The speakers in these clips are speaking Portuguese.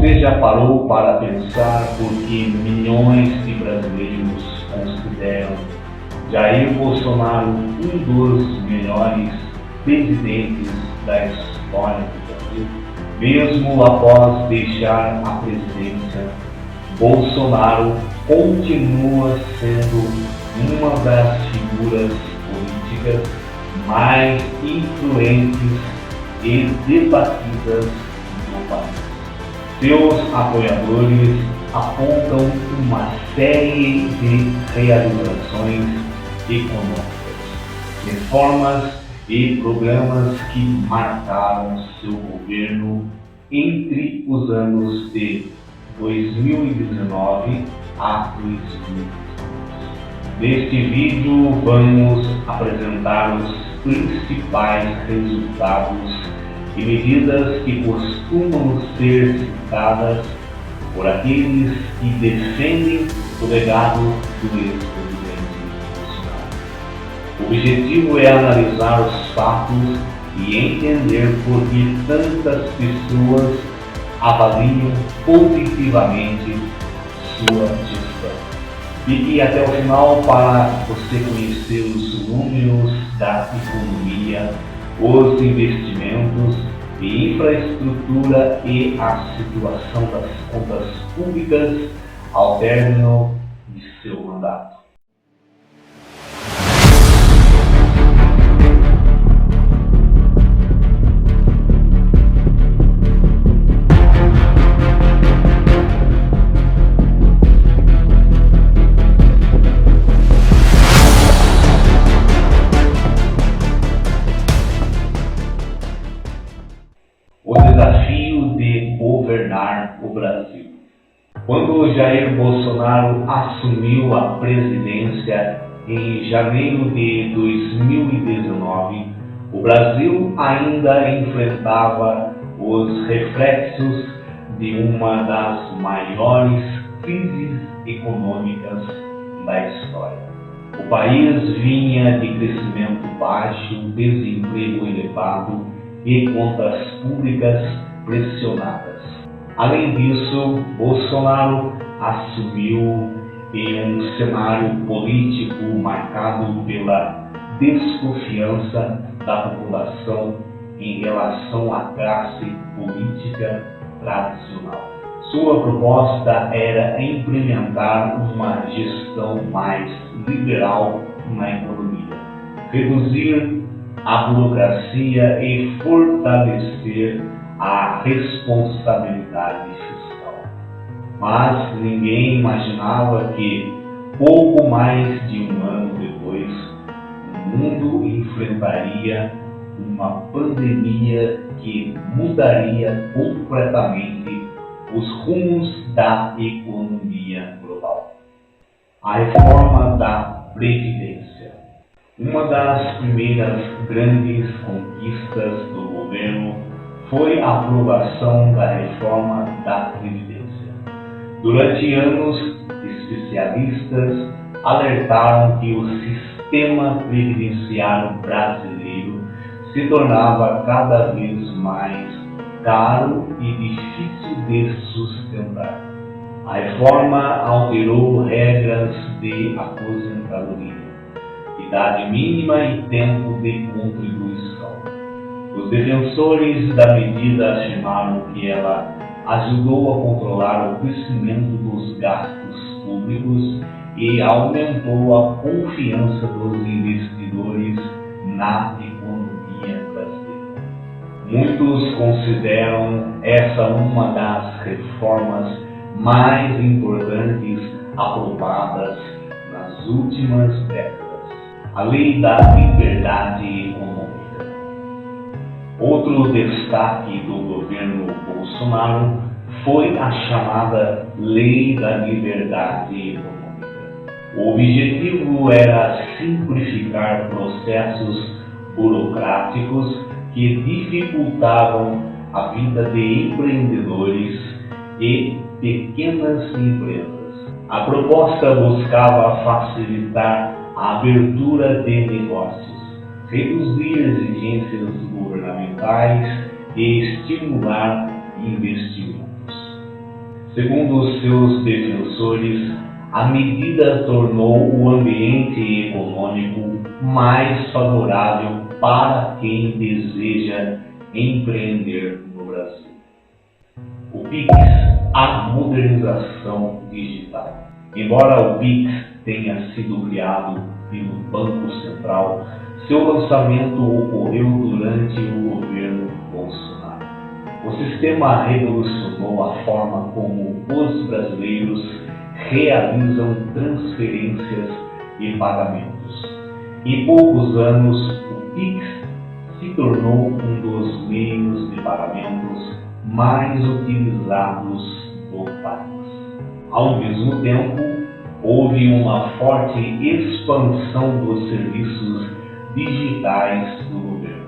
Você já parou para pensar por que milhões de brasileiros consideram Jair Bolsonaro um dos melhores presidentes da história do Brasil? Mesmo após deixar a presidência, Bolsonaro continua sendo uma das figuras políticas mais influentes e debatidas do país. Seus apoiadores apontam uma série de realizações econômicas, reformas e programas que marcaram seu governo entre os anos de 2019 a 2022. Neste vídeo vamos apresentar os principais resultados e medidas que costumam ser citadas por aqueles que defendem o legado do ex-presidente Bolsonaro. O objetivo é analisar os fatos e entender por que tantas pessoas avaliam positivamente sua gestão. Fique até o final para você conhecer os números da economia, os investimentos e infraestrutura e a situação das contas públicas ao término de seu mandato. O desafio de governar o Brasil. Quando Jair Bolsonaro assumiu a presidência em janeiro de 2019, o Brasil ainda enfrentava os reflexos de uma das maiores crises econômicas da história. O país vinha de crescimento baixo, desemprego elevado e contas públicas pressionadas. Além disso, Bolsonaro assumiu em um cenário político marcado pela desconfiança da população em relação à classe política tradicional. Sua proposta era implementar uma gestão mais liberal na economia, reduzir a burocracia e fortalecer a responsabilidade fiscal. Mas ninguém imaginava que, pouco mais de um ano depois, o mundo enfrentaria uma pandemia que mudaria completamente os rumos da economia global. A reforma da Previdência. Uma das primeiras grandes conquistas do governo foi a aprovação da reforma da Previdência. Durante anos, especialistas alertaram que o sistema previdenciário brasileiro se tornava cada vez mais caro e difícil de sustentar. A reforma alterou regras de aposentadoria, idade mínima e tempo de contribuição. Os defensores da medida afirmaram que ela ajudou a controlar o crescimento dos gastos públicos e aumentou a confiança dos investidores na economia brasileira. Muitos consideram essa uma das reformas mais importantes aprovadas nas últimas décadas. A Lei da Liberdade Econômica. Outro destaque do governo Bolsonaro foi a chamada Lei da Liberdade Econômica. O objetivo era simplificar processos burocráticos que dificultavam a vida de empreendedores e pequenas empresas. A proposta buscava facilitar a abertura de negócios, reduzir exigências governamentais e estimular investimentos. Segundo os seus defensores, a medida tornou o ambiente econômico mais favorável para quem deseja empreender no Brasil. O PIX, a modernização digital. Embora o PIX tenha sido criado pelo Banco Central, seu lançamento ocorreu durante o governo Bolsonaro. O sistema revolucionou a forma como os brasileiros realizam transferências e pagamentos. Em poucos anos, o PIX se tornou um dos meios de pagamentos mais utilizados do país. Ao mesmo tempo, houve uma forte expansão dos serviços digitais do governo.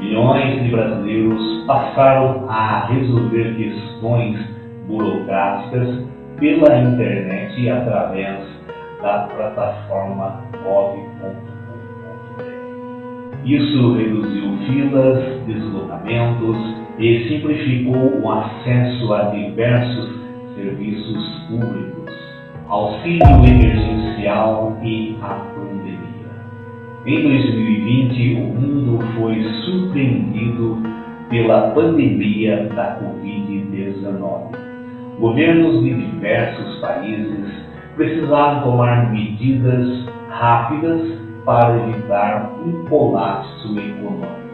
Milhões de brasileiros passaram a resolver questões burocráticas pela internet através da plataforma gov.br. Isso reduziu filas, deslocamentos e simplificou o acesso a diversos serviços públicos, auxílio emergencial e a pandemia. Em 2020, o mundo foi surpreendido pela pandemia da Covid-19. Governos de diversos países precisaram tomar medidas rápidas para evitar um colapso econômico.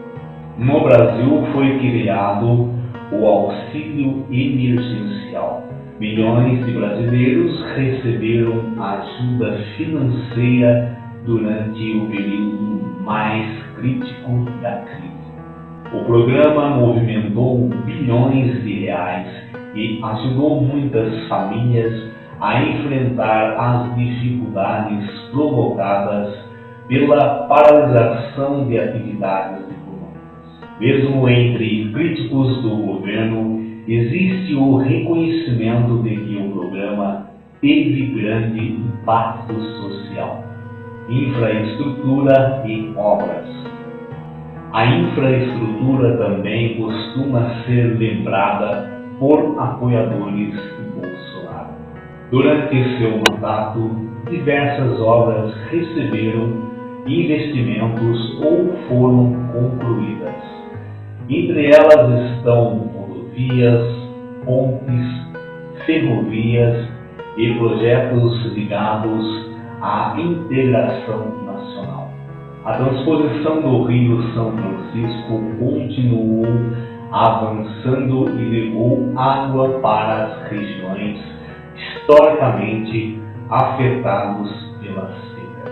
No Brasil foi criado o auxílio emergencial. Milhões de brasileiros receberam ajuda financeira durante o período mais crítico da crise. O programa movimentou bilhões de reais e ajudou muitas famílias a enfrentar as dificuldades provocadas pela paralisação de atividades econômicas. Mesmo entre críticos do governo, existe o reconhecimento de que o programa teve grande impacto social. Infraestrutura e obras. A infraestrutura também costuma ser lembrada por apoiadores de Bolsonaro. Durante seu mandato, diversas obras receberam investimentos ou foram concluídas. Entre elas estão rodovias, pontes, ferrovias e projetos ligados à integração nacional. A transposição do Rio São Francisco continuou avançando e levou água para as regiões historicamente afetadas pela seca.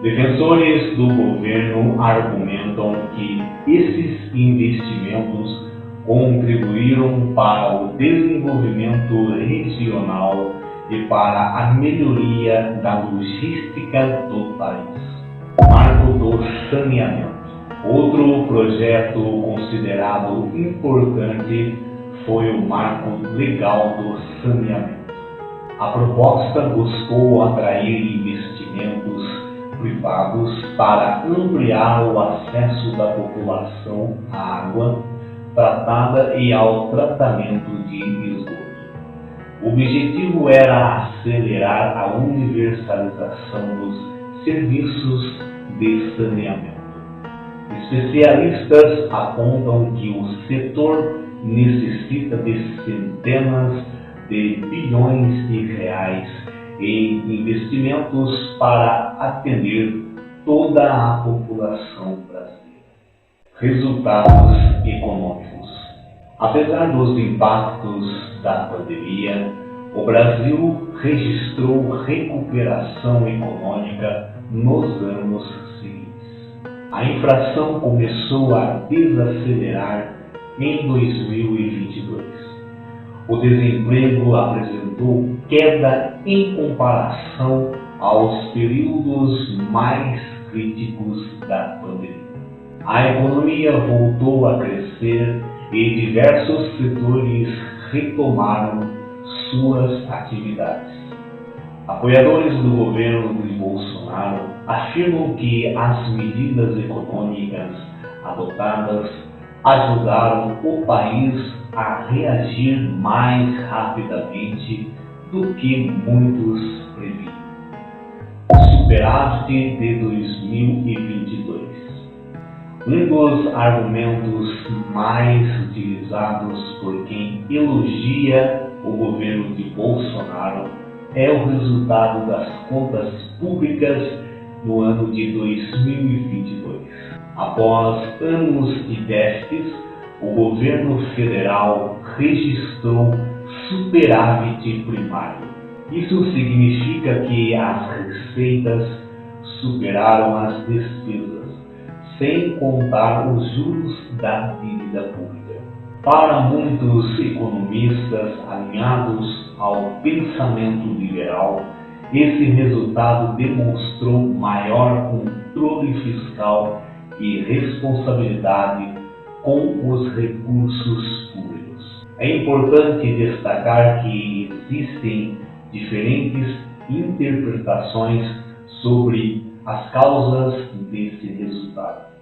Defensores do governo argumentam que esses investimentos contribuíram para o desenvolvimento regional e para a melhoria da logística do país. Marco do saneamento. Outro projeto considerado importante foi o Marco Legal do Saneamento. A proposta buscou atrair investimentos privados para ampliar o acesso da população à água tratada e ao tratamento de esgoto. O objetivo era acelerar a universalização dos serviços de saneamento. Especialistas apontam que o setor necessita de centenas de bilhões de reais em investimentos para atender toda a população brasileira. Resultados econômicos. Apesar dos impactos da pandemia, o Brasil registrou recuperação econômica nos anos seguintes. A inflação começou a desacelerar em 2022. O desemprego apresentou queda em comparação aos períodos mais críticos da pandemia. A economia voltou a crescer e diversos setores retomaram suas atividades. Apoiadores do governo de Bolsonaro afirmam que as medidas econômicas adotadas ajudaram o país a reagir mais rapidamente do que muitos previam. Superávit de 2022. Um dos argumentos mais utilizados por quem elogia o governo de Bolsonaro é o resultado das contas públicas no ano de 2022. Após anos de déficits, o governo federal registrou superávit primário. Isso significa que as receitas superaram as despesas, sem contar os juros da dívida pública. Para muitos economistas alinhados ao pensamento liberal, esse resultado demonstrou maior controle fiscal e responsabilidade com os recursos públicos. É importante destacar que existem diferentes interpretações sobre as causas desse resultado.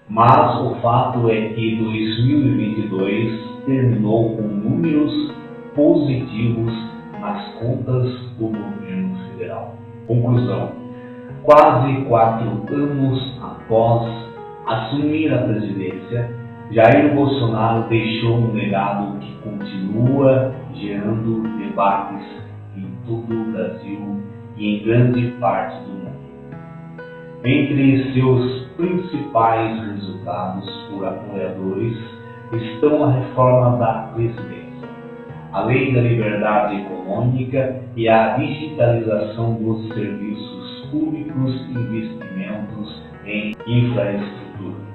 Mas o fato é que 2022 terminou com números positivos nas contas do governo federal. Conclusão: quase 4 anos após assumir a presidência, Jair Bolsonaro deixou um legado que continua gerando debates em todo o Brasil e em grande parte do mundo. Entre seus principais resultados por apoiadores estão a reforma da Previdência, a Lei da Liberdade Econômica e a digitalização dos serviços públicos e investimentos em infraestrutura,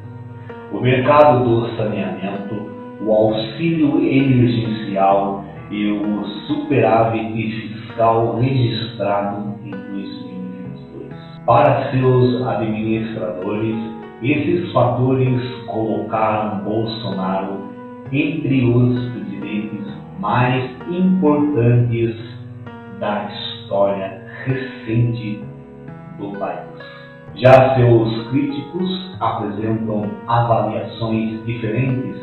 o mercado do saneamento, o auxílio emergencial e o superávit fiscal registrado em 2022. Para seus administradores, esses fatores colocaram Bolsonaro entre os presidentes mais importantes da história recente do país. Já seus críticos apresentam avaliações diferentes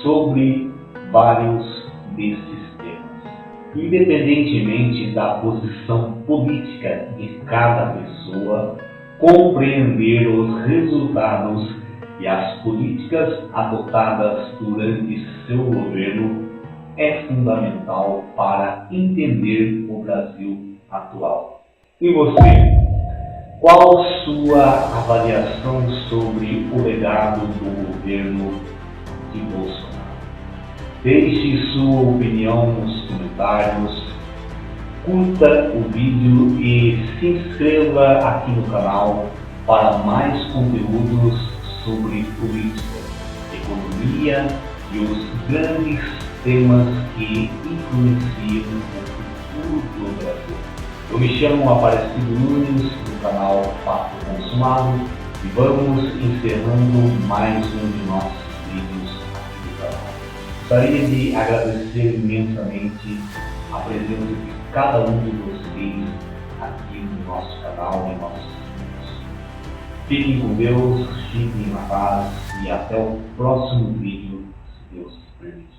sobre vários desses temas. Independentemente da posição política de cada pessoa, compreender os resultados e as políticas adotadas durante seu governo é fundamental para entender o Brasil atual. E você? Qual sua avaliação sobre o legado do governo de Bolsonaro? Deixe sua opinião nos comentários, curta o vídeo e se inscreva aqui no canal para mais conteúdos sobre política, economia e os grandes temas que influenciam o futuro do Brasil. Eu me chamo Aparecido Nunes, do canal Papo Consumado, e vamos encerrando mais um de nossos vídeos aqui no canal. Gostaria de agradecer imensamente a presença de cada um de vocês aqui no nosso canal e nossos vídeos. Fiquem com Deus, fiquem na paz e até o próximo vídeo, se Deus permitir.